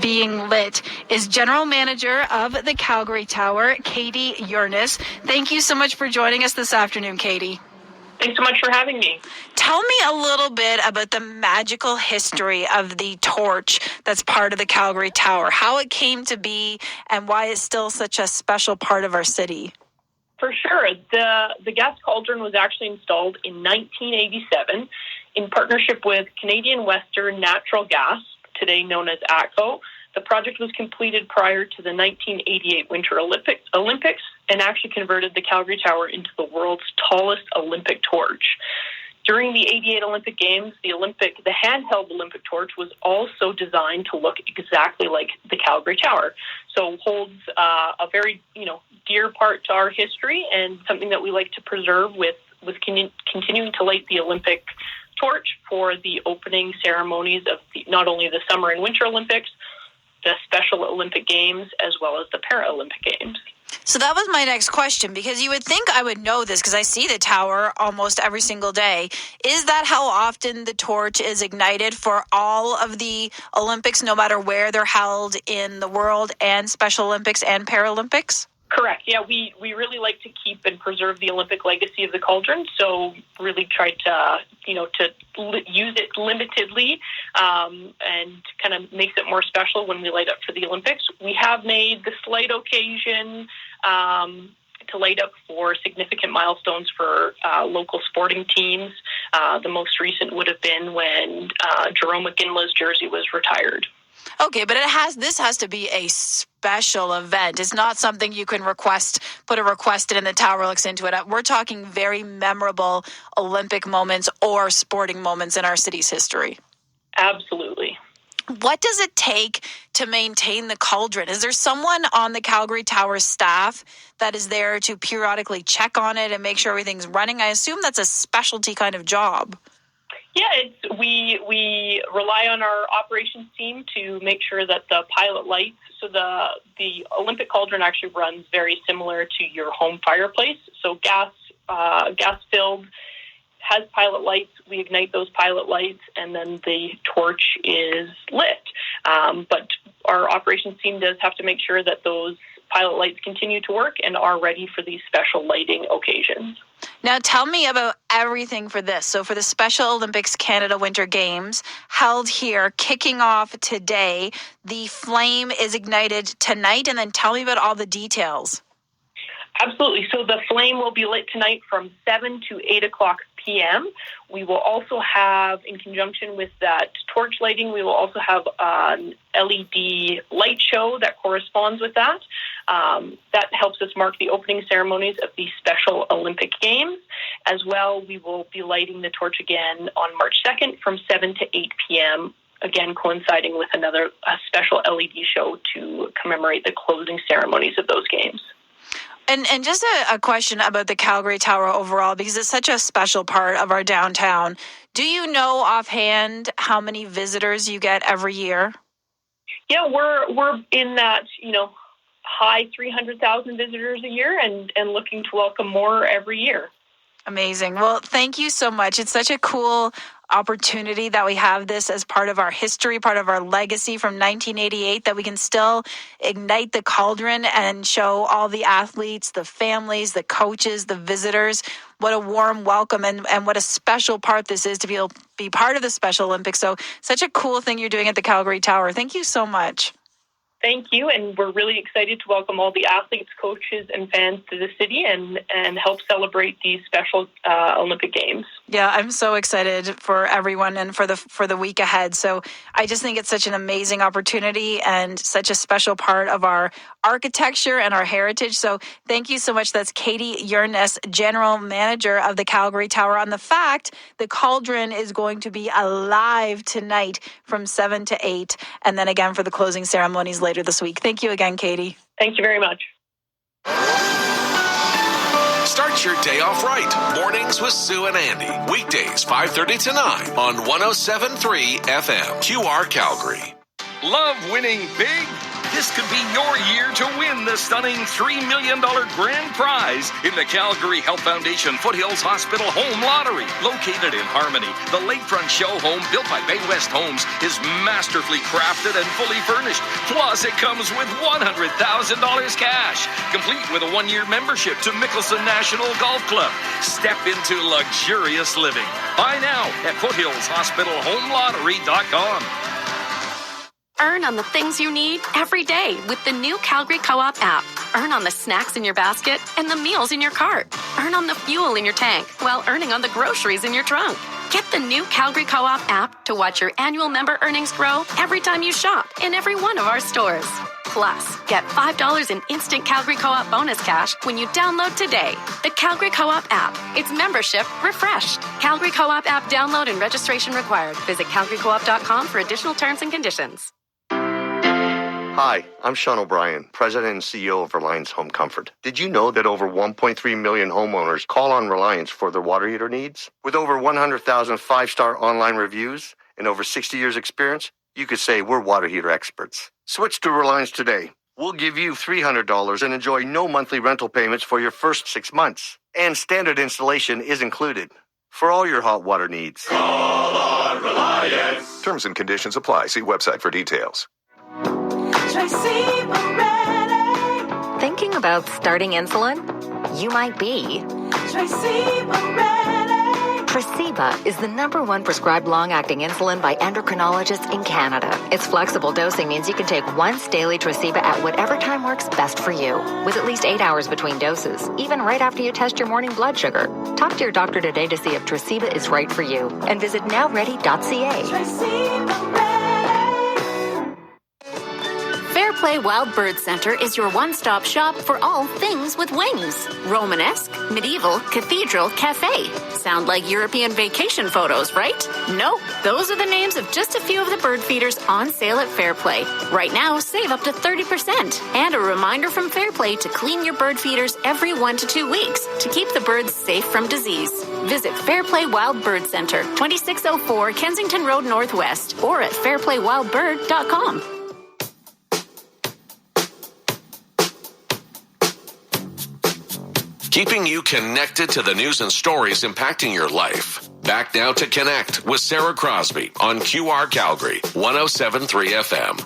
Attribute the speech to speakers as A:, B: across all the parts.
A: being lit is General Manager of the Calgary Tower, Katie Yurness. Thank you so much for joining us this afternoon, Katie.
B: Thanks so much for having me.
A: Tell me a little bit about the magical history of the torch that's part of the Calgary Tower, how it came to be, and why it's still such a special part of our city.
B: For sure. The gas cauldron was actually installed in 1987 in partnership with Canadian Western Natural Gas, today known as ATCO. The project was completed prior to the 1988 Winter Olympics and actually converted the Calgary Tower into the world's tallest Olympic torch. During the 88 Olympic Games, the handheld Olympic torch was also designed to look exactly like the Calgary Tower. So holds a very, dear part to our history and something that we like to preserve with continuing to light the Olympic torch for the opening ceremonies of not only the Summer and Winter Olympics, the Special Olympic Games, as well as the Paralympic Games.
A: So that was my next question, because you would think I would know this because I see the tower almost every single day. Is that how often the torch is ignited for all of the Olympics, no matter where they're held in the world, and Special Olympics and Paralympics?
B: Correct. Yeah, we really like to keep and preserve the Olympic legacy of the cauldron, so really try to use it limitedly and kind of makes it more special when we light up for the Olympics. We have made the slight occasion to light up for significant milestones for local sporting teams. The most recent would have been when Jerome McGinley's jersey was retired.
A: Okay, but this has to be a special event. It's not something you can put a request in and the tower looks into it. We're talking very memorable Olympic moments or sporting moments in our city's history.
B: Absolutely.
A: What does it take to maintain the cauldron? Is there someone on the Calgary Tower staff that is there to periodically check on it and make sure everything's running? I assume that's a specialty kind of job.
B: Yeah, we rely on our operations team to make sure that the pilot lights, so the Olympic cauldron actually runs very similar to your home fireplace. So gas filled, has pilot lights. We ignite those pilot lights, and then the torch is lit. But our operations team does have to make sure that those pilot lights continue to work and are ready for these special lighting occasions.
A: Now tell me about everything for this. So for the Special Olympics Canada Winter Games held here, kicking off today, the flame is ignited tonight, and then tell me about all the details.
B: Absolutely. So the flame will be lit tonight from 7 to 8 o'clock p.m. We will also have, in conjunction with that torch lighting, we will also have an LED light show that corresponds with that. That helps us mark the opening ceremonies of the Special Olympic Games. As well, we will be lighting the torch again on March 2nd from 7 to 8 p.m., again coinciding with a special LED show to commemorate the closing ceremonies of those games.
A: And just a question about the Calgary Tower overall, because it's such a special part of our downtown. Do you know offhand how many visitors you get every year?
B: Yeah, we're in that, high 300,000 visitors a year and looking to welcome more every year.
A: Amazing. Well, thank you so much. It's such a cool opportunity that we have this as part of our history, part of our legacy from 1988, that we can still ignite the cauldron and show all the athletes, the families, the coaches, the visitors, what a warm welcome and what a special part this is to be part of the Special Olympics. So such a cool thing you're doing at the Calgary Tower. Thank you so much.
B: Thank you, and we're really excited to welcome all the athletes, coaches, and fans to the city and help celebrate these special Olympic Games.
A: Yeah, I'm so excited for everyone and for the week ahead. So I just think it's such an amazing opportunity and such a special part of our architecture and our heritage. So thank you so much. That's Katie Yurness, General Manager of the Calgary Tower, on the fact the cauldron is going to be alive tonight from 7 to 8, and then again for the closing ceremonies later this week. Thank you again, Katie.
B: Thank you very much.
C: Start your day off right. Mornings with Sue and Andy. Weekdays 5:30 to 9 on 107.3 FM. QR Calgary.
D: Love winning big? This could be your year to win the stunning $3 million grand prize in the Calgary Health Foundation Foothills Hospital Home Lottery. Located in Harmony, the lakefront show home built by Bay West Homes is masterfully crafted and fully furnished. Plus, it comes with $100,000 cash, complete with a one-year membership to Mickelson National Golf Club. Step into luxurious living. Buy now at foothillshospitalhomelottery.com.
E: Earn on the things you need every day with the new Calgary Co-op app. Earn on the snacks in your basket and the meals in your cart. Earn on the fuel in your tank while earning on the groceries in your trunk. Get the new Calgary Co-op app to watch your annual member earnings grow every time you shop in every one of our stores. Plus, get $5 in instant Calgary Co-op bonus cash when you download today. The Calgary Co-op app. It's membership refreshed. Calgary Co-op app download and registration required. Visit calgarycoop.com for additional terms and conditions.
F: Hi, I'm Sean O'Brien, President and CEO of Reliance Home Comfort. Did you know that over 1.3 million homeowners call on Reliance for their water heater needs? With over 100,000 five-star online reviews and over 60 years experience, you could say we're water heater experts. Switch to Reliance today. We'll give you $300 and enjoy no monthly rental payments for your first 6 months. And standard installation is included for all your hot water needs.
C: Call on Reliance. Terms and conditions apply. See website for details.
G: Thinking about starting insulin? You might be. Tresiba is the #1 prescribed long-acting insulin by endocrinologists in Canada. Its flexible dosing means you can take once daily Tresiba at whatever time works best for you, with at least 8 hours between doses, even right after you test your morning blood sugar. Talk to your doctor today to see if Tresiba is right for you, and visit nowready.ca.
E: Fairplay Wild Bird Center is your one-stop shop for all things with wings. Romanesque, medieval, cathedral, cafe. Sound like European vacation photos, right? Nope. Those are the names of just a few of the bird feeders on sale at Fairplay. Right now, save up to 30%. And a reminder from Fairplay to clean your bird feeders every 1 to 2 weeks to keep the birds safe from disease. Visit Fairplay Wild Bird Center, 2604 Kensington Road Northwest, or at fairplaywildbird.com.
C: Keeping you connected to the news and stories impacting your life. Back now to Connect with Sarah Crosby on QR Calgary, 107.3 FM.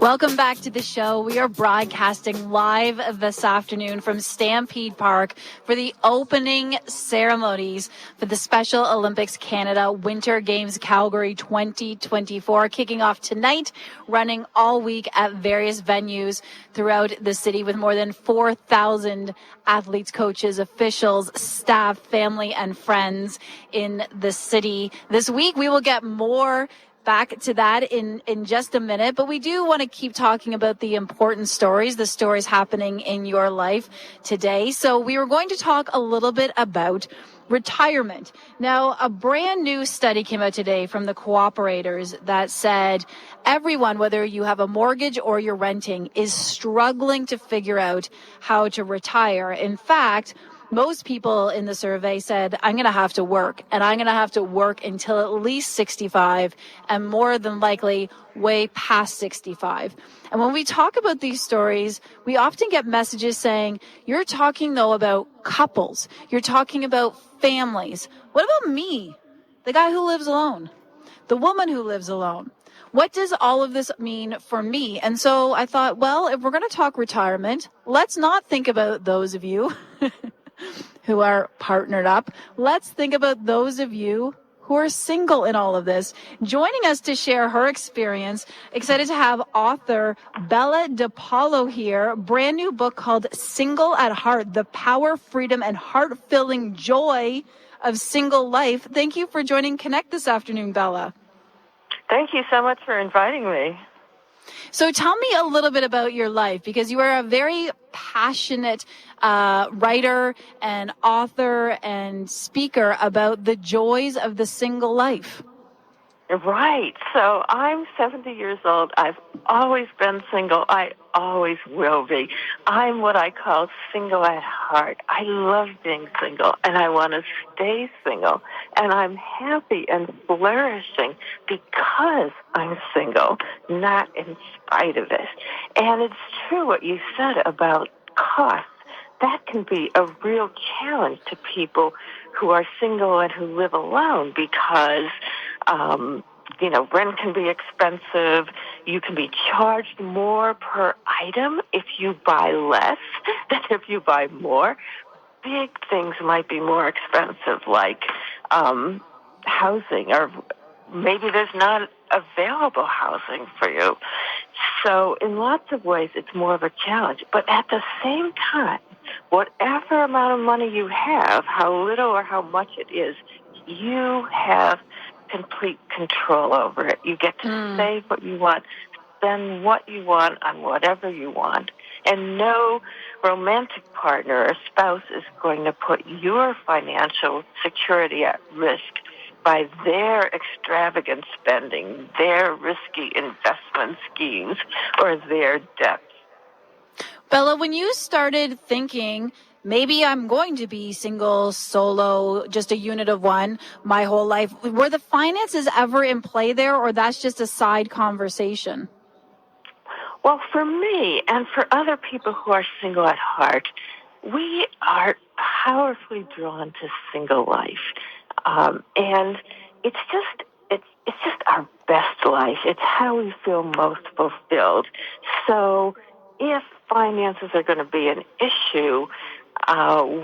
A: Welcome back to the show. We are broadcasting live this afternoon from Stampede Park for the opening ceremonies for the Special Olympics Canada Winter Games Calgary 2024, kicking off tonight, running all week at various venues throughout the city with more than 4,000 athletes, coaches, officials, staff, family, and friends in the city. This week, we will get more back to that in just a minute, but we do want to keep talking about the important stories, the stories happening in your life today. So we were going to talk a little bit about retirement. Now, a brand new study came out today from the cooperators that said everyone, whether you have a mortgage or you're renting, is struggling to figure out how to retire. In fact, most people in the survey said, I'm going to have to work, and I'm going to have to work until at least 65, and more than likely way past 65. And when we talk about these stories, we often get messages saying, you're talking, though, about couples. You're talking about families. What about me, the guy who lives alone, the woman who lives alone? What does all of this mean for me? And so I thought, well, if we're going to talk retirement, let's not think about those of you who are partnered up. Let's think about those of you who are single in all of this. Joining us to share her experience, excited to have author Bella DePaulo here. Brand new book called Single at Heart, The Power, Freedom, and Heart-Filling Joy of Single Life. Thank you for joining Connect this afternoon, Bella.
H: Thank you so much for inviting me.
A: So tell me a little bit about your life, because you are a very passionate writer and author and speaker about the joys of the single life.
H: Right. So I'm 70 years old. I've always been single. I always will be. I'm what I call single at heart. I love being single, and I want to stay single. And I'm happy and flourishing because I'm single, not in spite of it. And it's true what you said about cost. That can be a real challenge to people who are single and who live alone because, rent can be expensive. You can be charged more per item if you buy less than if you buy more. Big things might be more expensive, like housing, or maybe there's not available housing for you. So in lots of ways, it's more of a challenge. But at the same time, whatever amount of money you have, how little or how much it is, you have complete control over it. You get to save what you want, spend what you want on whatever you want. And no romantic partner or spouse is going to put your financial security at risk by their extravagant spending, their risky investment schemes, or their debts.
A: Bella, when you started thinking, maybe I'm going to be single, solo, just a unit of one my whole life, were the finances ever in play there, or that's just a side conversation?
H: Well, for me and for other people who are single at heart, we are powerfully drawn to single life. And it's just our best life. It's how we feel most fulfilled. So if finances are going to be an issue,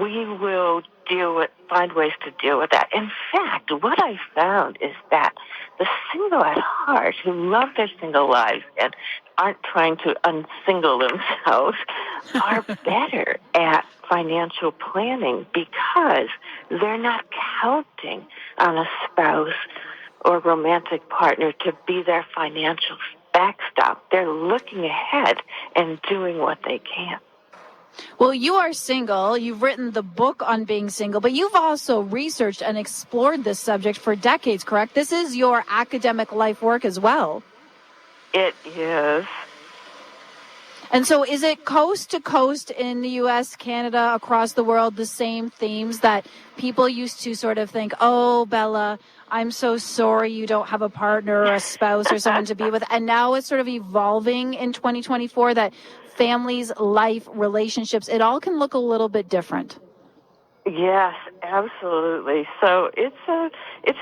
H: we will find ways to deal with that. In fact, what I found is that the single at heart who love their single lives and aren't trying to unsingle themselves are better at financial planning because they're not counting on a spouse or romantic partner to be their financial backstop. They're looking ahead and doing what they can.
A: Well, you are single. You've written the book on being single, but you've also researched and explored this subject for decades, correct? This is your academic life work as well.
H: It is.
A: And so is it coast to coast in the U.S., Canada, across the world, the same themes that people used to sort of think, oh, Bella, I'm so sorry you don't have a partner or a spouse or someone to be with. And now it's sort of evolving in 2024 that families, life, relationships, it all can look a little bit different.
H: Yes, absolutely. So it's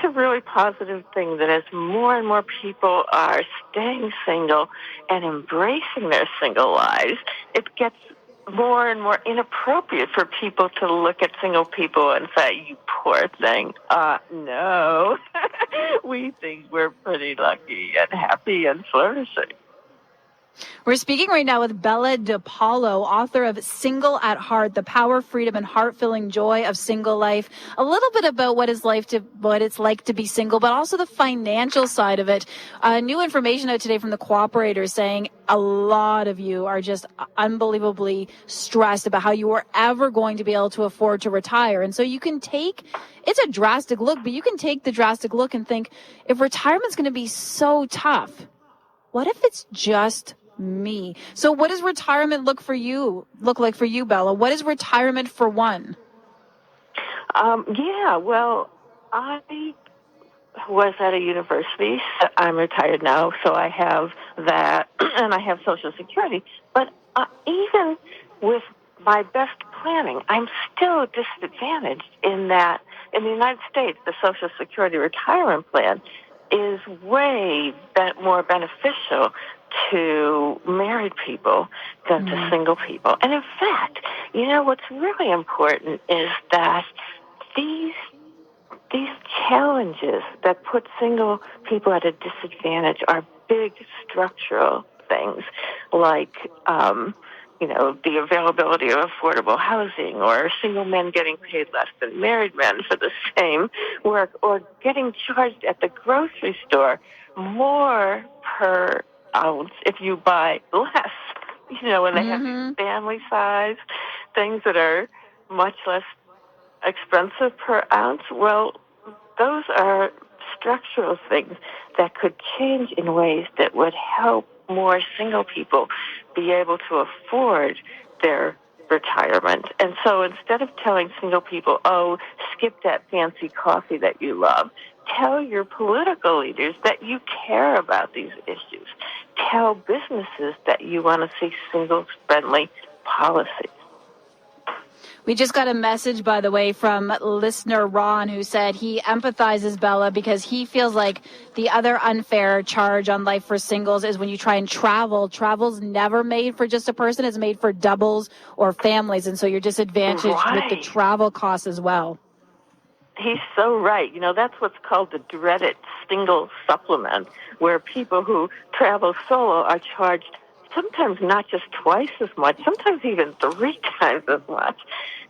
H: a really positive thing that as more and more people are staying single and embracing their single lives, it gets more and more inappropriate for people to look at single people and say, you poor thing. No, we think we're pretty lucky and happy and flourishing.
A: We're speaking right now with Bella DePaulo, author of Single at Heart, The Power, Freedom, and Heart-Filling Joy of Single Life. A little bit about what it's like to be single, but also the financial side of it. New information out today from the cooperators saying a lot of you are just unbelievably stressed about how you are ever going to be able to afford to retire. And so you can it's a drastic look, but you can take the drastic look and think, if retirement's going to be so tough, what if it's just me? So what does retirement look like for you, Bella? What is retirement for one?
H: Well, I was at a university. I'm retired now, so I have that, and I have Social Security. But even with my best planning, I'm still disadvantaged in that in the United States, the Social Security retirement plan is way more beneficial to married people than to single people. And in fact, what's really important is that these challenges that put single people at a disadvantage are big structural things like, the availability of affordable housing, or single men getting paid less than married men for the same work, or getting charged at the grocery store more per ounce if you buy less, when they have these family size things that are much less expensive per ounce. Well, those are structural things that could change in ways that would help more single people be able to afford their retirement. And so instead of telling single people, oh, skip that fancy coffee that you love, tell your political leaders that you care about these issues. Tell businesses that you want to see single-friendly policies.
A: We just got a message, by the way, from listener Ron, who said he empathizes, Bella, because he feels like the other unfair charge on life for singles is when you try and travel. Travel's never made for just a person. It's made for doubles or families. And so you're disadvantaged with the travel costs as well.
H: He's so right. You know, that's what's called the dreaded single supplement, where people who travel solo are charged sometimes not just twice as much, sometimes even 3 times as much.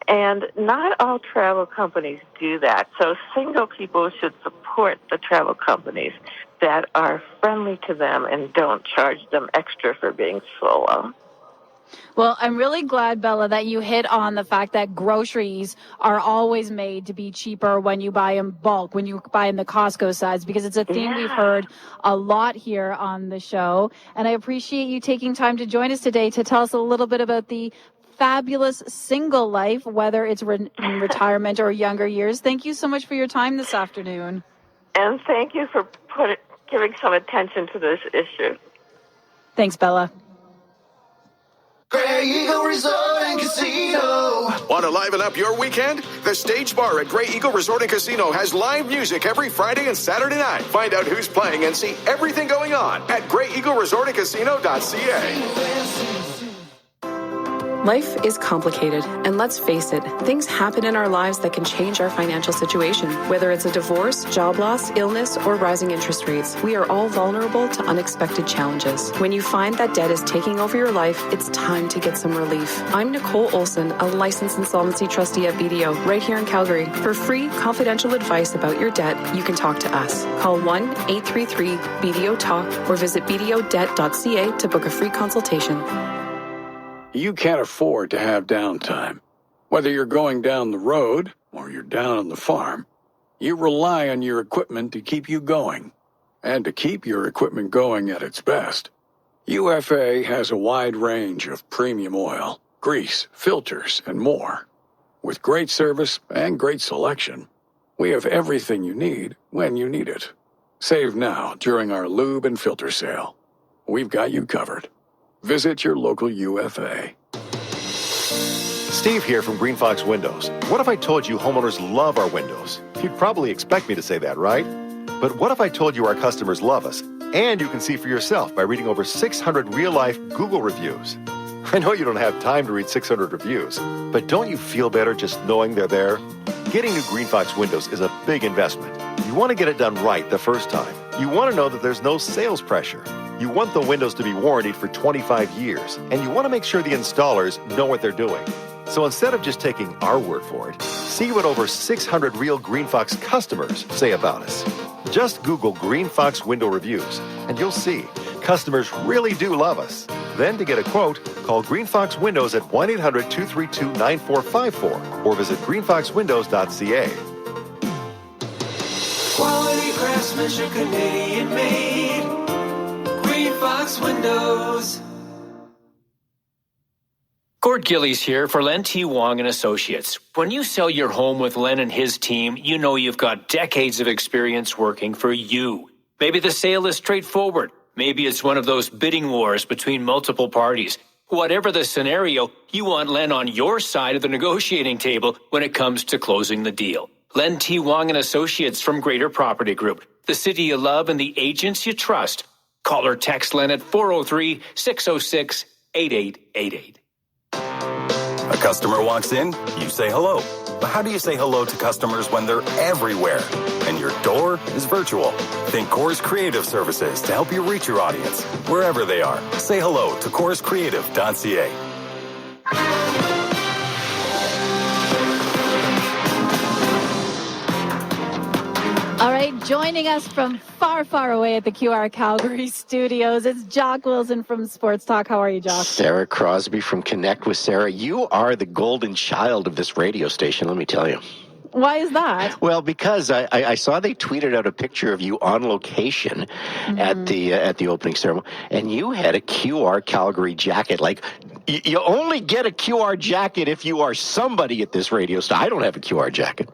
H: And not all travel companies do that. So single people should support the travel companies that are friendly to them and don't charge them extra for being solo.
A: Well, I'm really glad, Bella, that you hit on the fact that groceries are always made to be cheaper when you buy in bulk, when you buy in the Costco size, because it's a theme we've heard a lot here on the show. And I appreciate you taking time to join us today to tell us a little bit about the fabulous single life, whether it's in retirement or younger years. Thank you so much for your time this afternoon.
H: And thank you for giving some attention to this issue.
A: Thanks, Bella.
I: Grey Eagle Resort and Casino.
J: Want to liven up your weekend? The Stage Bar at Grey Eagle Resort and Casino has live music every Friday and Saturday night. Find out who's playing and see everything going on at GreyEagleResortandCasino.ca.
K: Life is complicated, and let's face it, things happen in our lives that can change our financial situation. Whether it's a divorce, job loss, illness, or rising interest rates, we are all vulnerable to unexpected challenges. When you find that debt is taking over your life, it's time to get some relief. I'm Nicole Olson, a licensed insolvency trustee at BDO, right here in Calgary. For free, confidential advice about your debt, you can talk to us. Call 1-833-BDO-TALK or visit bdodebt.ca to book a free consultation.
L: You can't afford to have downtime. Whether you're going down the road or you're down on the farm, you rely on your equipment to keep you going. And to keep your equipment going at its best, UFA has a wide range of premium oil, grease, filters, and more. With great service and great selection, we have everything you need when you need it. Save now during our lube and filter sale. We've got you covered. Visit your local UFA.
M: Steve here from Green Fox Windows. What if I told you homeowners love our windows? You'd probably expect me to say that, right? But what if I told you our customers love us? And you can see for yourself by reading over 600 real-life Google reviews. I know you don't have time to read 600 reviews, but don't you feel better just knowing they're there? Getting new Green Fox Windows is a big investment. You want to get it done right the first time. You want to know that there's no sales pressure. You want the windows to be warranted for 25 years, and you want to make sure the installers know what they're doing. So instead of just taking our word for it, see what over 600 real Green Fox customers say about us. Just Google Green Fox window reviews, and you'll see customers really do love us. Then to get a quote, call Green Fox Windows at 1-800-232-9454 or visit greenfoxwindows.ca.
I: Quality craftsmanship, Canadian made. Green Fox Windows.
N: Gord Gillies here for Len T. Wong and Associates. When you sell your home with Len and his team, you know you've got decades of experience working for you. Maybe the sale is straightforward. Maybe it's one of those bidding wars between multiple parties. Whatever the scenario, you want Len on your side of the negotiating table when it comes to closing the deal. Len T. Wong and Associates from Greater Property Group, the city you love and the agents you trust. Call or text Len at 403-606-8888.
O: A customer walks in, you say hello. But how do you say hello to customers when they're everywhere and your door is virtual? Think Coors Creative Services to help you reach your audience wherever they are. Say hello to CoorsCreative.ca.
A: All right, joining us from far, far away at the QR Calgary studios, it's Jock Wilson from Sports Talk. How are you, Jock?
P: Sarah Crosby from Connect with Sarah. You are the golden child of this radio station, let me tell you.
A: Why is that?
P: Well, because I saw they tweeted out a picture of you on location at the opening ceremony, and you had a QR Calgary jacket. Like, you only get a QR jacket if you are somebody at this radio station. I don't have a QR jacket.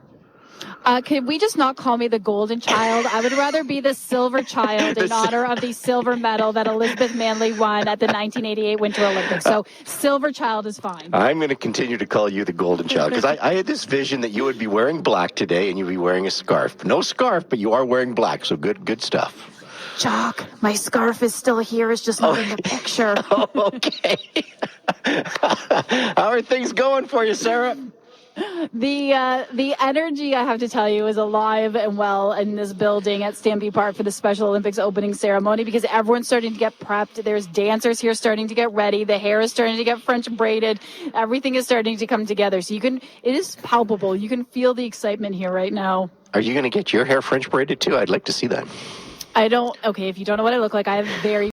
A: Could we just not call me the golden child? I would rather be the silver child in honor of the silver medal that Elizabeth Manley won at the 1988 Winter Olympics. So silver child is fine. I'm
P: going to continue to call you the golden child because I had this vision that you would be wearing black today and you'd be wearing a scarf. No scarf, but you are wearing black, so good stuff.
A: Jock, my scarf is still here. It's just not in the picture.
P: Okay. How are things going for you, Sarah?
A: The energy, I have to tell you, is alive and well in this building at Stampede Park for the Special Olympics opening ceremony because everyone's starting to get prepped. There's dancers here starting to get ready. The hair is starting to get French braided. Everything is starting to come together. So it is palpable. You can feel the excitement here right now.
P: Are you going to get your hair French braided too? I'd like to see that.
A: Okay, if you don't know what I look like, I have very